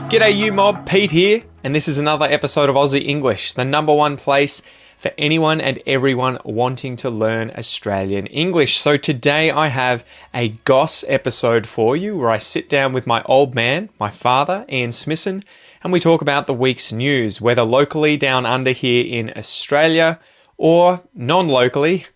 G'day you mob, Pete here, and this is another episode of Aussie English, the number one place for anyone and everyone wanting to learn Australian English. So today I have a Goss episode for you where I sit down with my old man, my father, Ian Smisson, and we talk about the week's news, whether locally down under here in Australia or non-locally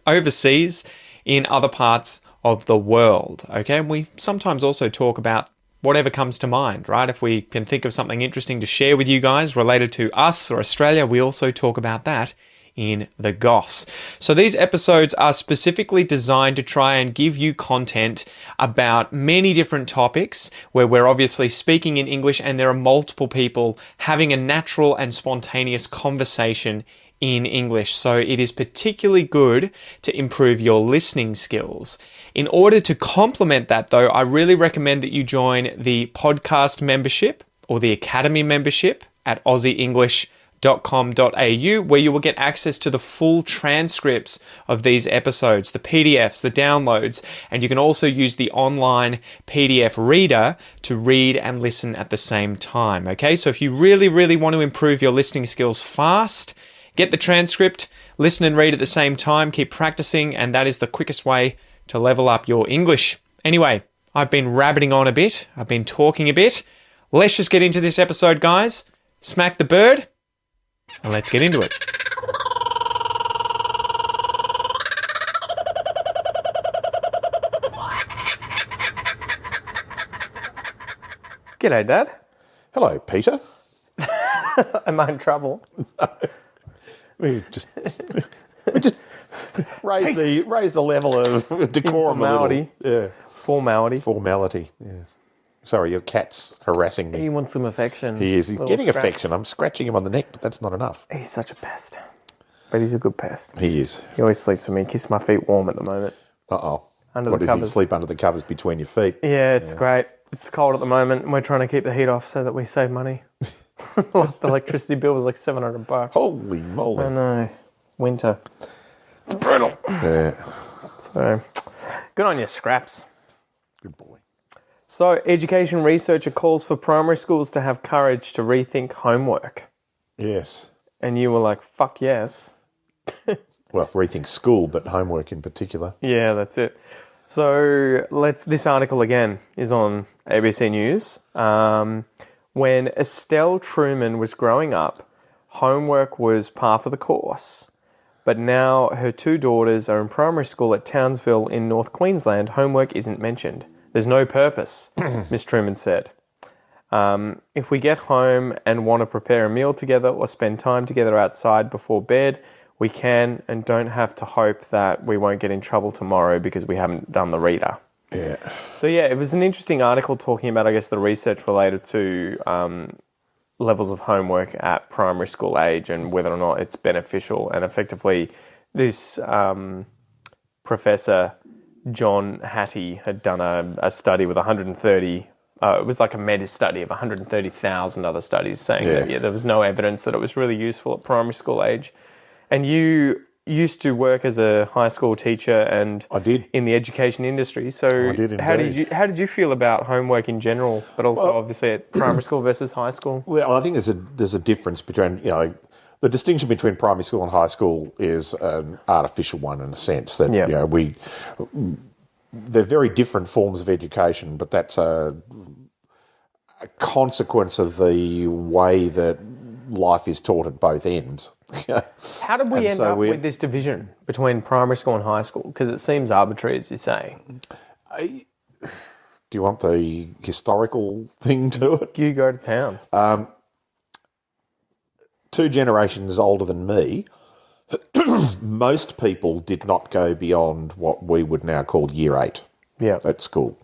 overseas in other parts of the world. Okay, and we sometimes also talk about whatever comes to mind, right? If we can think of something interesting to share with you guys related to us or Australia, we also talk about that in the Goss. So these episodes are specifically designed to try and give you content about many different topics where we're obviously speaking in English and there are multiple people having a natural and spontaneous conversation in English. So it is particularly good to improve your listening skills. In order to complement that though, I really recommend that you join the podcast membership or the academy membership at aussieenglish.com.au, where you will get access to the full transcripts of these episodes, the PDFs, the downloads, and you can also use the online PDF reader to read and listen at the same time. Okay, so if you really want to improve your listening skills fast, get the transcript, listen and read at the same time, keep practicing, and that is the quickest way to level up your English. Anyway, I've been rabbiting on a bit. I've been talking a bit. Let's just get into this episode, guys. Smack the bird, and let's get into it. G'day, Dad. Hello, Peter. Am I in trouble? We just raise the level of decorum Informality. a little. Yeah. Formality. Yes. Sorry, your cat's harassing me. He wants some affection. He is. He's Little getting scraps. affection. I'm scratching him on the neck, but that's not enough. He's such a pest. But he's a good pest. He is. He always sleeps with me. Kisses my feet warm at the moment. Uh-oh. Under What the does he covers. sleep under the covers between your feet? Yeah, it's great. It's cold at the moment, and we're trying to keep the heat off so that we save money. Last electricity bill was like $700. Holy moly. I know. Winter. It's brutal. Yeah. So, good on you, Scraps. Good boy. So, education researcher calls for primary schools to have courage to rethink homework. Yes. And you were like, fuck yes. Well, rethink school, but homework in particular. Yeah, that's it. So this article again is on ABC News. When Estelle Truman was growing up, homework was par for the course. But now her two daughters are in primary school at Townsville in North Queensland. Homework isn't mentioned. There's no purpose, Miss Truman said. If we get home and want to prepare a meal together or spend time together outside before bed, we can and don't have to hope that we won't get in trouble tomorrow because we haven't done the reader. Yeah. So yeah, it was an interesting article talking about, I guess, the research related to levels of homework at primary school age and whether or not it's beneficial. And effectively, this Professor John Hattie had done a study with 130. It was like a meta-study of 130,000 other studies saying that there was no evidence that it was really useful at primary school age. And you used to work as a high school teacher and I did. in the education industry. So I did indeed. how did you feel about homework in general, but also obviously at primary school versus high school? Well, I think there's a difference between, the distinction between primary school and high school is an artificial one in a sense that, they're very different forms of education, but that's a consequence of the way that life is taught at both ends. How did we end up with this division between primary school and high school? Because it seems arbitrary, as you say. Do you want the historical thing to it? You go to town. 2 generations older than me, most people did not go beyond what we would now call year 8 at school.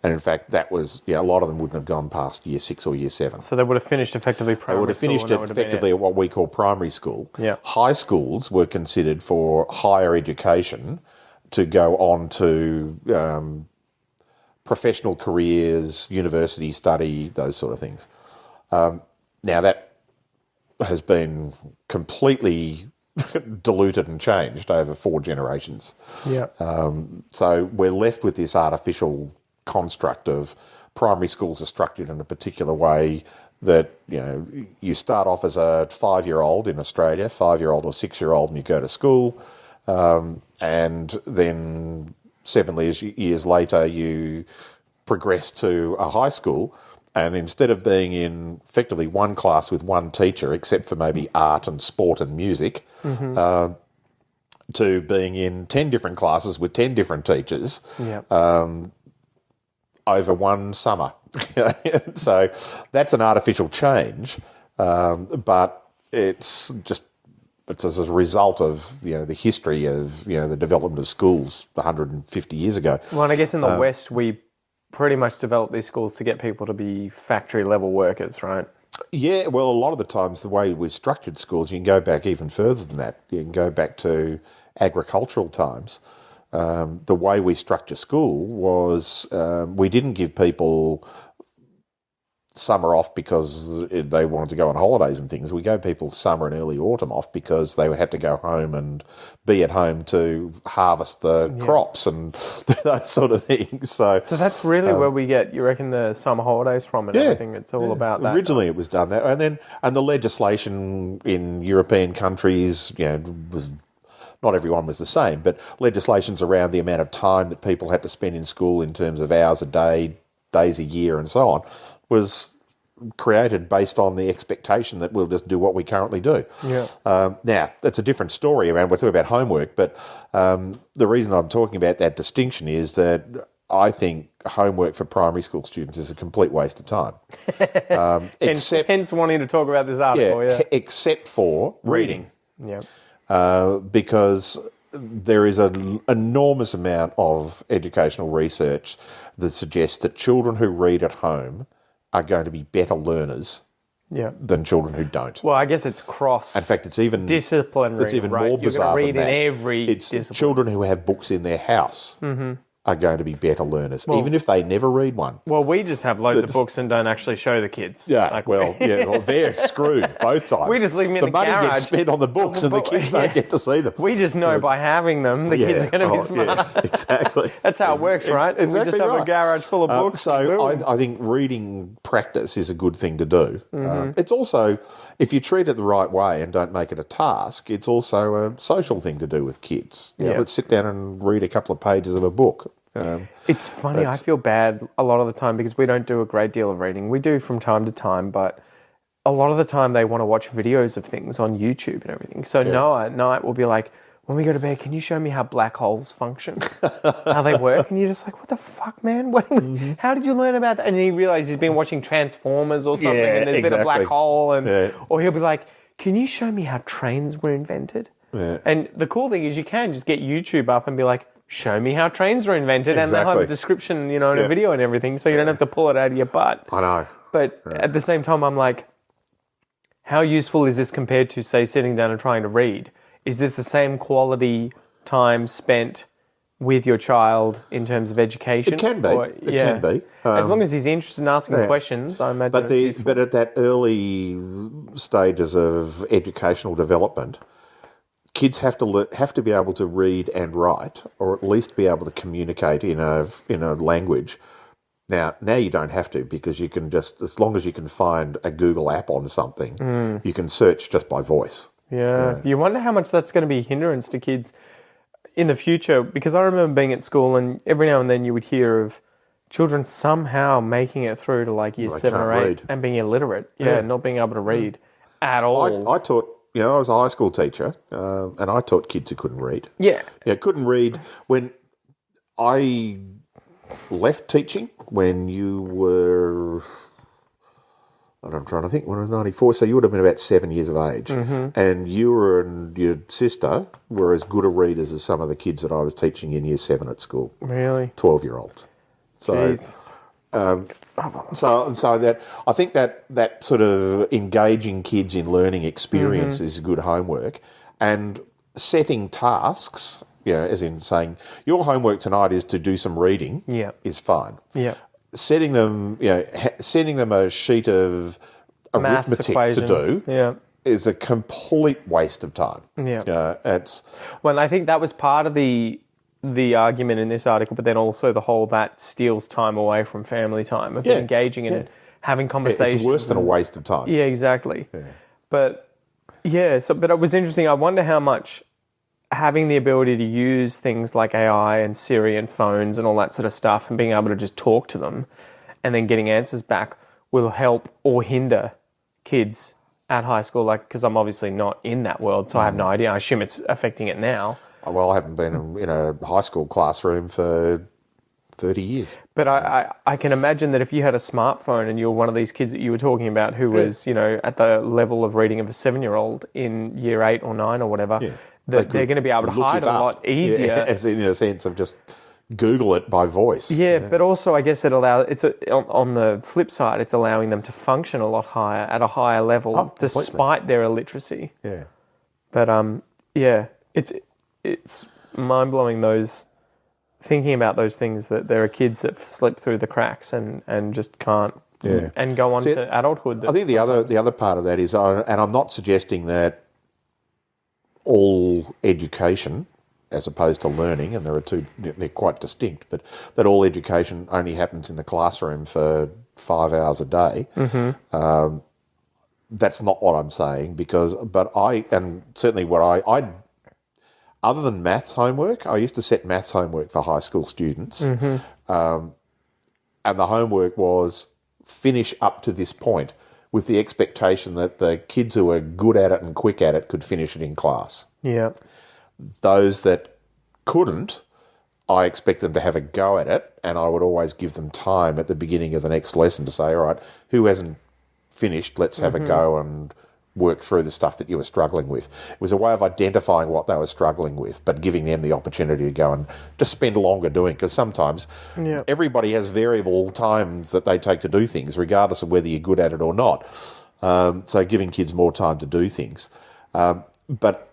And in fact, that was, a lot of them wouldn't have gone past year 6 or year 7. So they would have finished effectively primary school. They would have finished it effectively at what we call primary school. Yeah. High schools were considered for higher education to go on to professional careers, university study, those sort of things. Now that has been completely diluted and changed over 4 generations. Yeah. So we're left with this artificial construct of primary schools are structured in a particular way that, you start off as a 5-year-old in Australia, 5-year-old or 6-year-old, and you go to school, and then 7 years later you progress to a high school, and instead of being in effectively one class with one teacher, except for maybe art and sport and music, to being in 10 different classes with 10 different teachers over one summer. So that's an artificial change, but it's as a result of the history of the development of schools 150 years ago. Well, and I guess in the West we pretty much developed these schools to get people to be factory level workers, right? Yeah, well, a lot of the times the way we structured schools, you can go back even further than that. You can go back to agricultural times. The way we structure school was we didn't give people summer off because they wanted to go on holidays and things. We gave people summer and early autumn off because they had to go home and be at home to harvest the crops and those sort of things. So that's really where we get, you reckon, the summer holidays from and everything. It's all about that. Originally it was done that. And the legislation in European countries, was... Not everyone was the same, but legislations around the amount of time that people had to spend in school in terms of hours a day, days a year, and so on, was created based on the expectation that we'll just do what we currently do. Yeah. Now, that's a different story around, we're talking about homework, but the reason I'm talking about that distinction is that I think homework for primary school students is a complete waste of time. Hence wanting to talk about this article. Except for reading. Yeah. Because there is an enormous amount of educational research that suggests that children who read at home are going to be better learners than children who don't. Well, I guess it's cross. In fact, it's even disciplinary. It's even more bizarre than that. You're going to read in every It's children who have books in their house are going to be better learners, even if they never read one. Well, we just have loads of books and don't actually show the kids. Yeah, they're screwed both times. We just leave them in the garage. The money gets spent on the books and the kids don't get to see them. We just know by having them, the kids are going to be smart. Yes, exactly. That's how it works, right? Exactly. We just have a garage full of books. So I think reading practice is a good thing to do. It's also, if you treat it the right way and don't make it a task, it's also a social thing to do with kids. Let's sit down and read a couple of pages of a book. It's funny, I feel bad a lot of the time because we don't do a great deal of reading. We do from time to time, but a lot of the time they want to watch videos of things on YouTube and everything. So Noah at night will be like, when we go to bed, can you show me how black holes function? How they work? And you're just like, what the fuck, man? How did you learn about that? And he realizes he's been watching Transformers or something and there's been a black hole. Or he'll be like, can you show me how trains were invented? Yeah. And the cool thing is you can just get YouTube up and be like, show me how trains were invented, and they'll have a description, in a video and everything, so you don't have to pull it out of your butt. I know. But at the same time, I'm like, how useful is this compared to, say, sitting down and trying to read? Is this the same quality time spent with your child in terms of education? It can be. It can be. As long as he's interested in asking questions, I imagine it's useful. But at that early stages of educational development, kids have to be able to read and write, or at least be able to communicate in a language. Now you don't have to, because you can just, as long as you can find a Google app on something, you can search just by voice. Yeah. You wonder how much that's going to be a hindrance to kids in the future, because I remember being at school and every now and then you would hear of children somehow making it through to like year 7 or 8 and being illiterate. Not being able to read at all. I taught... I was a high school teacher, and I taught kids who couldn't read. Couldn't read. When I left teaching, when you were, I'm trying to think, when I was 94, so you would have been about 7 years of age, and you and your sister were as good a readers as some of the kids that I was teaching in year 7 at school. Really? 12-year-olds. So... Jeez. So that I think that sort of engaging kids in learning experience is good homework, and setting tasks, as in saying your homework tonight is to do some reading, is fine. Yeah, setting them a sheet of arithmetic to do, is a complete waste of time. Well, I think that was part of the the argument in this article, but then also the whole that steals time away from family time, of engaging and having conversations. It's worse than a waste of time. Yeah, exactly. Yeah. But it was interesting. I wonder how much having the ability to use things like AI and Siri and phones and all that sort of stuff and being able to just talk to them and then getting answers back will help or hinder kids at high school. Like, because I'm obviously not in that world, so I have no idea. I assume it's affecting it now. Well, I haven't been in a high school classroom for 30 years. But I can imagine that if you had a smartphone and you're one of these kids that you were talking about who was, at the level of reading of a 7-year-old in year 8 or 9 or whatever, that they're going to be able to hide a lot easier. Yeah, as in a sense of just Google it by voice. Yeah, but also I guess on the flip side, it's allowing them to function a lot higher, at a higher level, despite their illiteracy. Yeah. But, it's mind-blowing thinking about those things, that there are kids that slip through the cracks and just can't and go on to adulthood. I think the other part of that is, and I'm not suggesting that all education, as opposed to learning, and they're quite distinct, but that all education only happens in the classroom for 5 hours a day. Mm-hmm. That's not what I'm saying, and certainly what I other than maths homework, I used to set maths homework for high school students, and the homework was finish up to this point, with the expectation that the kids who were good at it and quick at it could finish it in class. Yeah. Those that couldn't, I expect them to have a go at it, and I would always give them time at the beginning of the next lesson to say, all right, who hasn't finished, let's have a go and work through the stuff that you were struggling with. It was a way of identifying what they were struggling with, but giving them the opportunity to go and just spend longer doing, because sometimes everybody has variable times that they take to do things, regardless of whether you're good at it or not. So giving kids more time to do things. But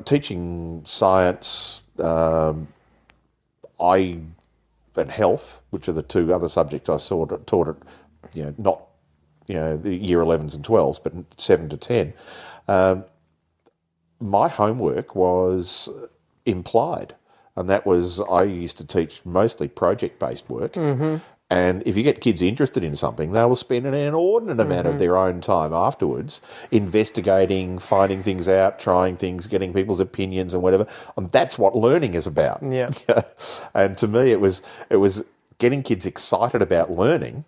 teaching science, and health, which are the two other subjects I taught it, not the year 11s and 12s, but 7 to 10, my homework was implied. And that was, I used to teach mostly project-based work. Mm-hmm. And if you get kids interested in something, they will spend an inordinate amount of their own time afterwards investigating, finding things out, trying things, getting people's opinions and whatever. And that's what learning is about. Yeah. And to me, it was getting kids excited about learning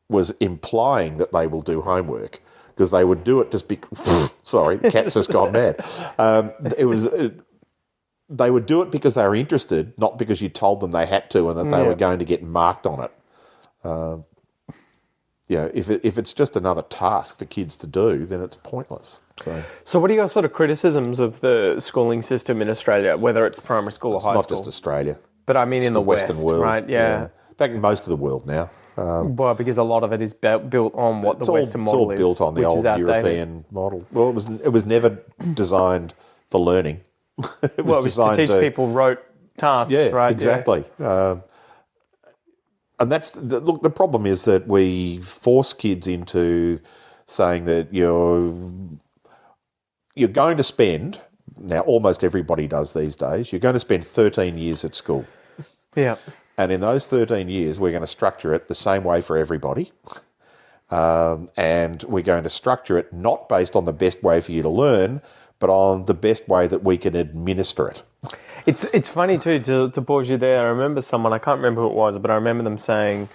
was implying that they will do homework, because they would do it just because... sorry, the cat's just gone mad. They would do it because they were interested, not because you told them they had to and that they were going to get marked on it. If it's just another task for kids to do, then it's pointless. So what are your sort of criticisms of the schooling system in Australia, whether it's primary school or high school? It's not just Australia. But I mean in the Western world, right? Yeah. In fact, most of the world now. Well, because a lot of it is built on what the Western model is. It's all built on the old European model. Well, it was never designed for learning. It was designed to teach people rote tasks, right? Exactly. Yeah. And that's the problem is that we force kids into saying that you're going to spend, now almost everybody does these days, you're going to spend 13 years at school. Yeah. And in those 13 years, we're going to structure it the same way for everybody. And we're going to structure it not based on the best way for you to learn, but on the best way that we can administer it. It's funny too, to pause you there. I remember someone, I can't remember who it was, but I remember them saying,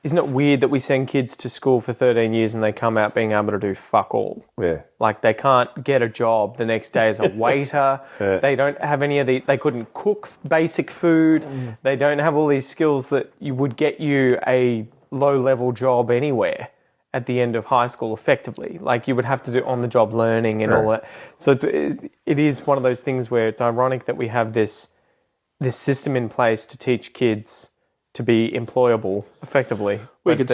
isn't it weird that we send kids to school for 13 years and they come out being able to do fuck all? Yeah. Like they can't get a job the next day as a waiter. They don't have any of they couldn't cook basic food. They don't have all these skills that would get you a low-level job anywhere at the end of high school effectively. Like you would have to do on-the-job learning and all that. So it is one of those things where it's ironic that we have this system in place to teach kids to be employable effectively. Well, you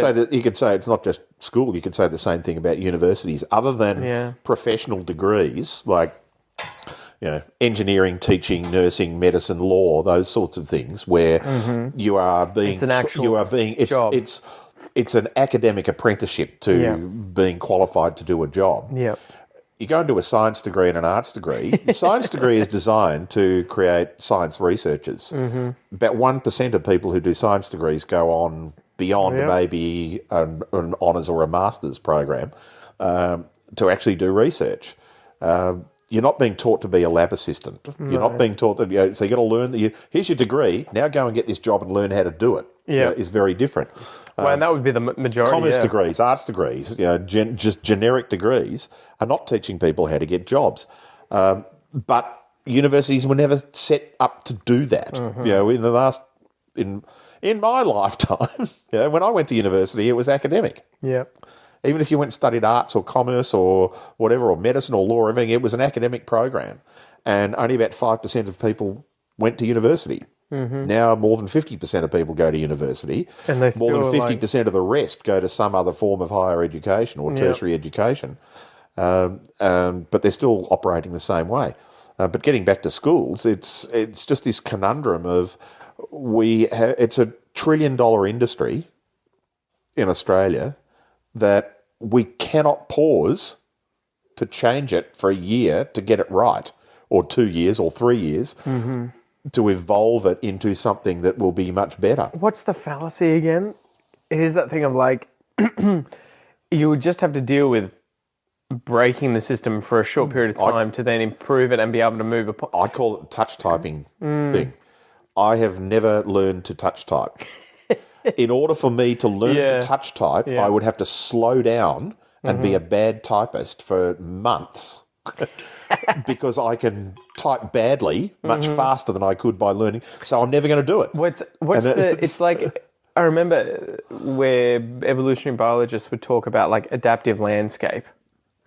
could say it's not just school. You could say the same thing about universities. Other than professional degrees like engineering, teaching, nursing, medicine, law, those sorts of things, where you are being job. It's an academic apprenticeship to being qualified to do a job. Yeah. you go and do a science degree and an arts degree. The science degree is designed to create science researchers. About 1% of people who do science degrees go on beyond maybe an honours or a master's program to actually do research. You're not being taught to be a lab assistant. You're not being taught that. So you got to learn that. Here's your degree. Now go and get this job and learn how to do it. Is very different. Well, and that would be the majority. Commerce degrees, arts degrees, just generic degrees are not teaching people how to get jobs. But universities were never set up to do that. In my lifetime, when I went to university, it was academic. Yeah. Even if you went and studied arts or commerce or whatever, or medicine or law or everything, it was an academic program. And only about 5% of people went to university. Now more than 50% of people go to university. And more than 50% of the rest go to some other form of higher education or tertiary education. But they're still operating the same way. But getting back to schools, it's just this conundrum of it's a $1 trillion industry in Australia that we cannot pause to change it for a year to get it right, or 2 years or 3 years, to evolve it into something that will be much better. What's the fallacy again? It is that thing of like, you would just have to deal with breaking the system for a short period of time to then improve it and be able to move upon. I call it touch typing thing. I have never learned to touch type. In order for me to learn to touch type, I would have to slow down and be a bad typist for months because I can type badly much faster than I could by learning. So I'm never going to do it. It's like, I remember where evolutionary biologists would talk about like adaptive landscape.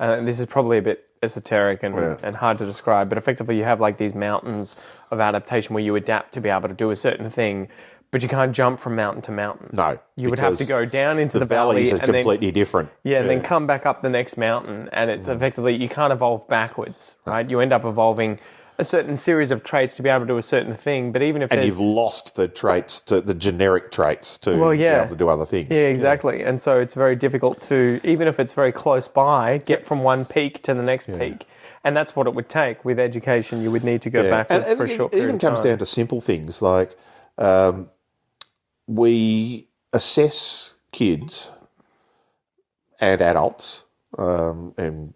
This is probably a bit esoteric and hard to describe, but effectively you have like these mountains of adaptation where you adapt to be able to do a certain thing, but you can't jump from mountain to mountain. No. You would have to go down into the valley. The valleys are completely different. Yeah, and then come back up the next mountain, and it's effectively, you can't evolve backwards, right? You end up evolving a certain series of traits to be able to do a certain thing, but even if you've lost the traits, the generic traits to be able to do other things. Yeah, exactly. And so it's very difficult to, even if it's very close by, get from one peak to the next peak. And that's what it would take. With education, you would need to go backwards for a short period of time. It even comes down to simple things like we assess kids and adults, and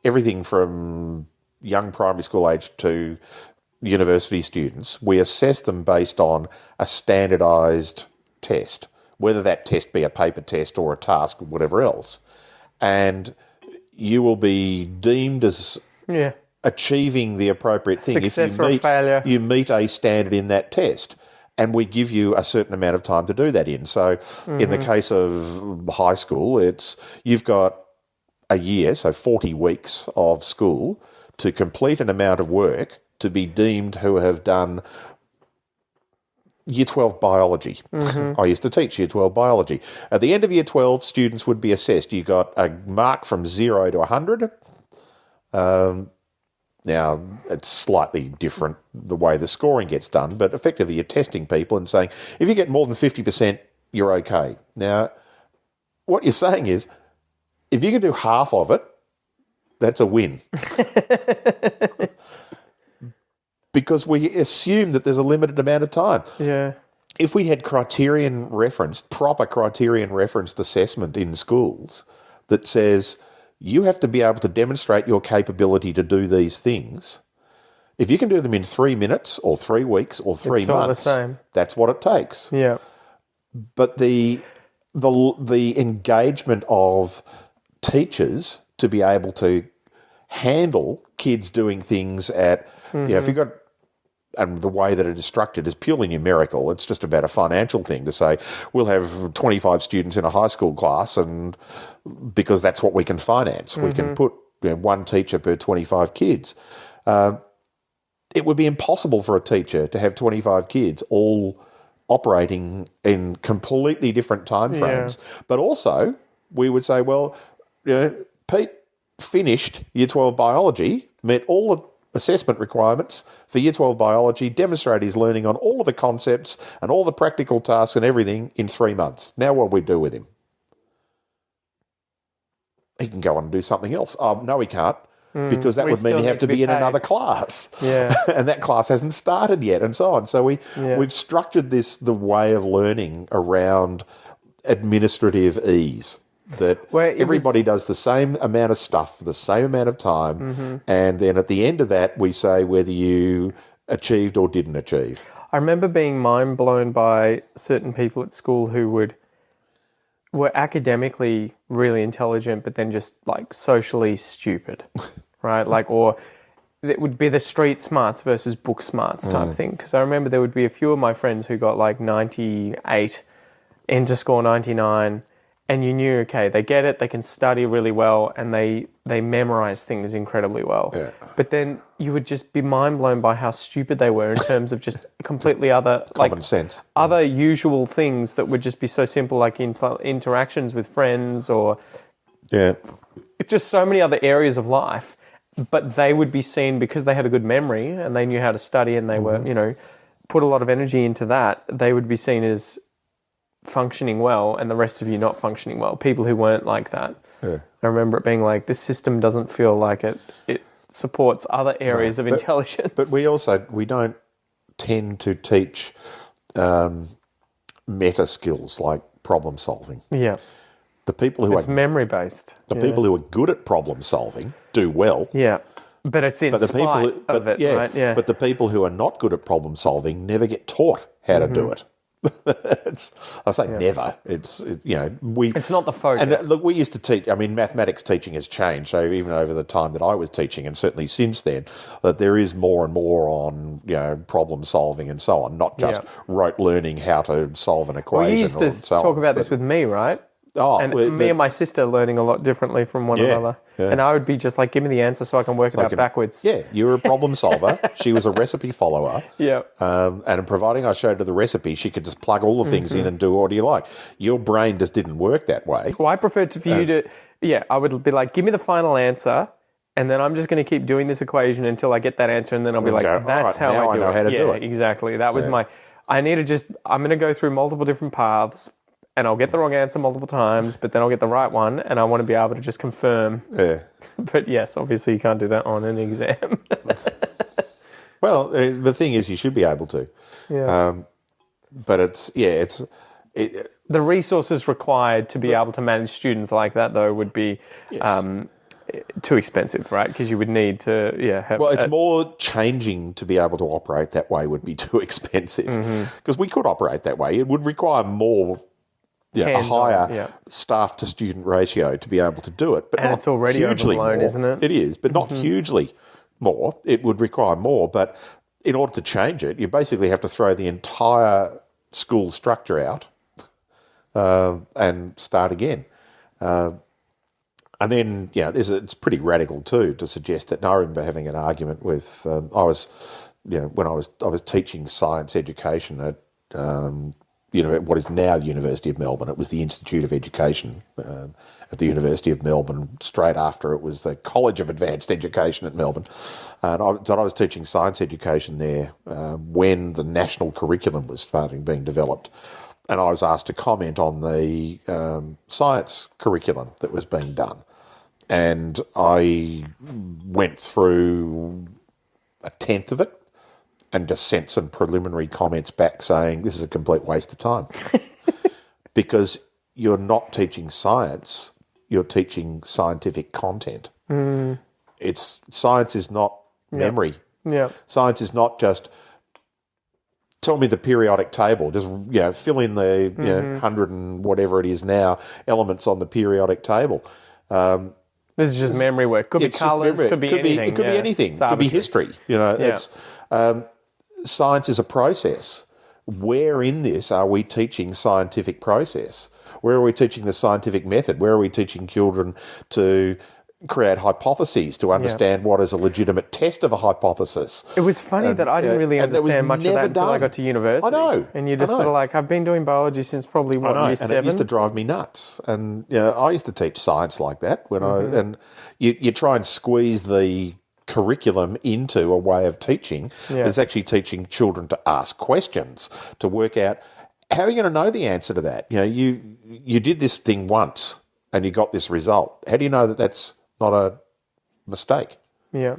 everything from young primary school age to university students. We assess them based on a standardised test, whether that test be a paper test or a task or whatever else, and you will be deemed as achieving the appropriate thing success or failure. You meet a standard in that test. And we give you a certain amount of time to do that in. So in the case of high school, you've got a year, so 40 weeks of school, to complete an amount of work to be deemed who have done Year 12 biology. I used to teach Year 12 biology. At the end of Year 12, students would be assessed. You got a mark from 0 to 100. Now, it's slightly different the way the scoring gets done, but effectively you're testing people and saying, if you get more than 50%, you're okay. Now, what you're saying is, if you can do half of it, that's a win. Because we assume that there's a limited amount of time. Yeah. If we had proper criterion referenced assessment in schools that says, you have to be able to demonstrate your capability to do these things. If you can do them in 3 minutes or 3 weeks or 3 months, that's what it takes. Yeah. But the engagement of teachers to be able to handle kids doing things at, if you've got, and the way that it is structured is purely numerical. It's just about a financial thing to say, we'll have 25 students in a high school class, and because that's what we can finance. We can put one teacher per 25 kids. It would be impossible for a teacher to have 25 kids all operating in completely different timeframes. But also, we would say, well, Pete finished Year 12 biology, met all the assessment requirements for Year 12 biology, demonstrate his learning on all of the concepts and all the practical tasks and everything in 3 months. Now what do we do with him? He can go on and do something else. No, he can't. because that We would mean still you have need to to be be in paid. another class. Yeah. And that class hasn't started yet, and so on. So we've structured the way of learning around administrative ease, that everybody does the same amount of stuff for the same amount of time, and then at the end of that we say whether you achieved or didn't achieve. I remember being mind blown by certain people at school who were academically really intelligent, but then just like socially stupid, right? Like, or it would be the street smarts versus book smarts type thing. Because I remember there would be a few of my friends who got like 98 into score 99, and you knew, okay, they get it, they can study really well, and they memorize things incredibly well. Yeah. But then you would just be mind blown by how stupid they were in terms of just completely other Common sense. other usual things that would just be so simple, like interactions with friends, or just so many other areas of life. But they would be seen, because they had a good memory and they knew how to study, and they were, put a lot of energy into that, they would be seen as functioning well, and the rest of you not functioning well. People who weren't like that. Yeah. I remember it being like, this system doesn't feel like it supports other areas of intelligence. But we don't tend to teach meta skills like problem solving. Yeah. The people who it's memory based. The people who are good at problem solving do well. Yeah. But it's in spite of it, right? Yeah. But the people who are not good at problem solving never get taught how to do it. I say never. It's not the focus. And look, we used to teach. I mean, mathematics teaching has changed. So even over the time that I was teaching, and certainly since then, that there is more and more on problem solving and so on, not just rote learning how to solve an equation. Well, you used to talk about this with me, right? Oh, and me and my sister learning a lot differently from one another. Yeah. And I would be just like, give me the answer so I can work it out backwards. Yeah, you were a problem solver. She was a recipe follower. Yeah. And providing I showed her the recipe, she could just plug all the things in and do what you like. Your brain just didn't work that way. Well, I preferred for you to, I would be like, give me the final answer, and then I'm just going to keep doing this equation until I get that answer, and then I'll be like, that's how I do it. How to do it. Exactly. That was I'm going to go through multiple different paths, and I'll get the wrong answer multiple times, but then I'll get the right one, and I want to be able to just confirm. Yeah. But yes, obviously you can't do that on an exam. Well, the thing is, you should be able to. Yeah. But the resources required to be able to manage students like that, though, would be too expensive, right? Because you would need to, have... Well, it's more changing to be able to operate that way would be too expensive. Because we could operate that way. It would require more... a higher staff-to-student ratio to be able to do it. But and not it's already hugely overblown, more. Isn't it? It is, but not hugely more. It would require more, but in order to change it, you basically have to throw the entire school structure out and start again. And then, it's pretty radical too to suggest that. And I remember having an argument with when I was teaching science education at what is now the University of Melbourne. It was the Institute of Education at the University of Melbourne. Straight after it was the College of Advanced Education at Melbourne. And I was teaching science education there when the national curriculum was being developed. And I was asked to comment on the science curriculum that was being done. And I went through a tenth of it, and just sent some preliminary comments back saying this is a complete waste of time. Because you're not teaching science, you're teaching scientific content. Science is not memory. Yeah. Science is not just tell me the periodic table, just fill in the 100 and whatever it is now elements on the periodic table. This is just memory work. Could be colours, could be anything. It could be anything. It could be history. It's science is a process. Where in this are we teaching scientific process? Where are we teaching the scientific method? Where are we teaching children to create hypotheses, to understand what is a legitimate test of a hypothesis? It was funny that I didn't really understand much of that until I got to university. I know. And you're just sort of like, I've been doing biology since probably, year 7? And it used to drive me nuts. And I used to teach science like that. And you try and squeeze the curriculum into a way of teaching. It's actually teaching children to ask questions, to work out how are you going to know the answer to that. You did this thing once and you got this result. How do you know that that's not a mistake? Yeah.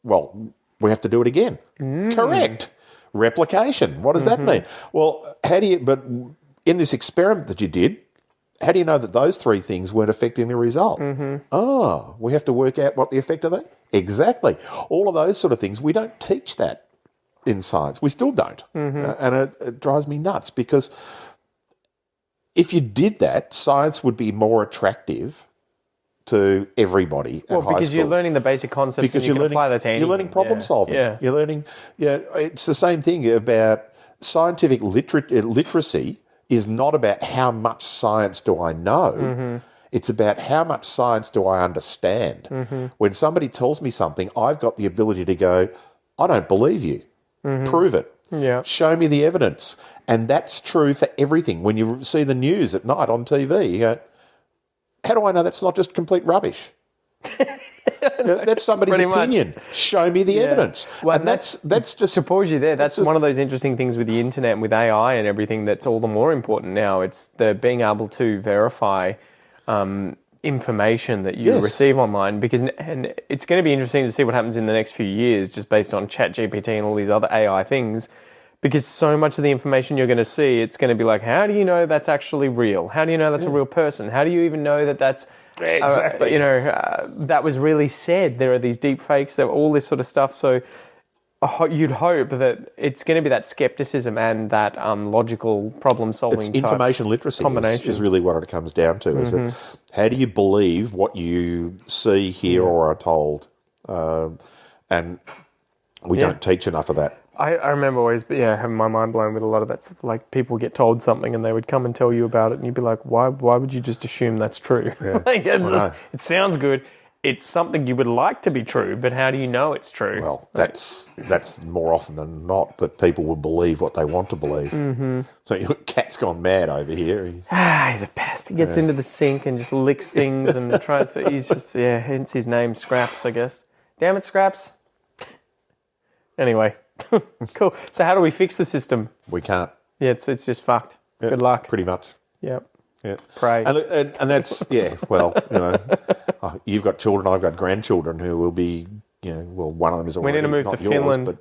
Well, we have to do it again. Correct. Replication. What does that mean? Well, but in this experiment that you did, how do you know that those three things weren't affecting the result? Oh, we have to work out what the effect of that. Exactly. All of those sort of things, we don't teach that in science. We still don't. And it drives me nuts because if you did that, science would be more attractive to everybody at high school. Because you're learning the basic concepts because you can apply that to anything. You're learning problem solving. Yeah. You're learning, it's the same thing about scientific literacy is not about how much science do I know. It's about how much science do I understand. When somebody tells me something, I've got the ability to go, I don't believe you. Prove it. Yeah. Show me the evidence. And that's true for everything. When you see the news at night on TV, you go, how do I know that's not just complete rubbish? That's somebody's opinion. Show me the evidence. Well, and that's just... To pause you there, that's one of those interesting things with the internet and with AI and everything that's all the more important now. It's the being able to verify information that you receive online, and it's going to be interesting to see what happens in the next few years just based on ChatGPT and all these other AI things, because so much of the information you're going to see, it's going to be like, how do you know that's actually real? How do you know that's a real person? How do you even know that that's... Exactly. That was really said. There are these deep fakes, there are all this sort of stuff. So you'd hope that it's going to be that skepticism and that logical problem-solving it's information literacy is really what it comes down to. Is that how do you believe what you see, hear, or are told? And we don't teach enough of that. I remember always having my mind blown with a lot of that stuff. Like, people get told something and they would come and tell you about it and you'd be like, why would you just assume that's true? Yeah. It sounds good. It's something you would like to be true, but how do you know it's true? Well, that's more often than not that people will believe what they want to believe. So your cat's gone mad over here. He's a pest. He gets into the sink and just licks things and tries to... He's just, hence his name, Scraps, I guess. Damn it, Scraps. Anyway... Cool. So how do we fix the system? We can't. Yeah, it's just fucked. Yeah, good luck. Pretty much. Yeah. Yeah. Pray. And that's well, you've got children, I've got grandchildren who will be, one of them is already we need to move not to yours, Finland. but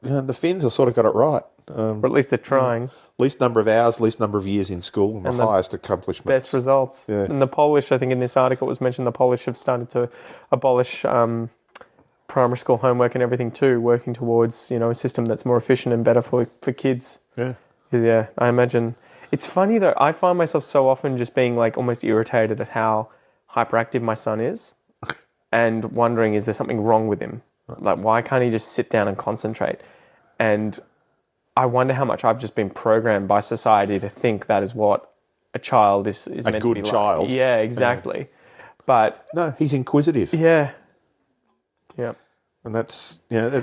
the Finns have sort of got it right. Or at least they're trying. Least number of hours, least number of years in school, and the highest accomplishments. Best results. Yeah. And the Polish, I think in this article it was mentioned, the Polish have started to abolish primary school homework and everything too, working towards a system that's more efficient and better for kids. Yeah, I imagine. It's funny though, I find myself so often just being like almost irritated at how hyperactive my son is and wondering, is there something wrong with him? Like, why can't he just sit down and concentrate? And I wonder how much I've just been programmed by society to think that is what a child is meant to be like. A good child. Yeah, exactly. But no, he's inquisitive. Yeah. And that's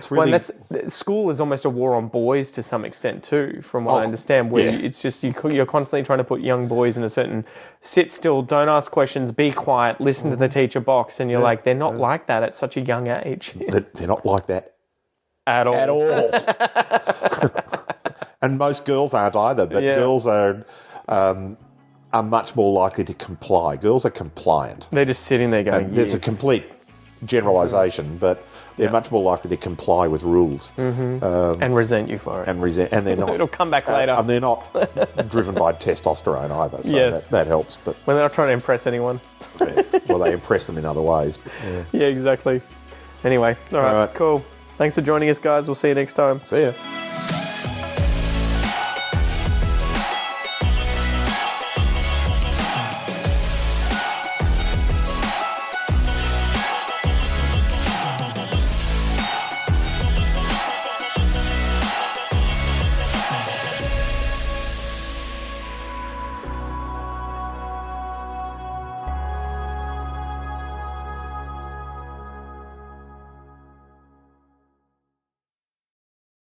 really... school is almost a war on boys to some extent too, from what I understand, where it's just you're constantly trying to put young boys in a certain sit still, don't ask questions, be quiet, listen to the teacher box, and you're like, they're not like that at such a young age. They're not like that at all. And most girls aren't either, but girls are much more likely to comply. Girls are compliant. They're just sitting there going, there's a complete generalisation, but they're much more likely to comply with rules. And resent you for it. And they're not... It'll come back later. And they're not driven by testosterone either, so that helps. But when they're not trying to impress anyone. Well, they impress them in other ways. But, yeah, exactly. Anyway, all right, cool. Thanks for joining us, guys. We'll see you next time. See ya.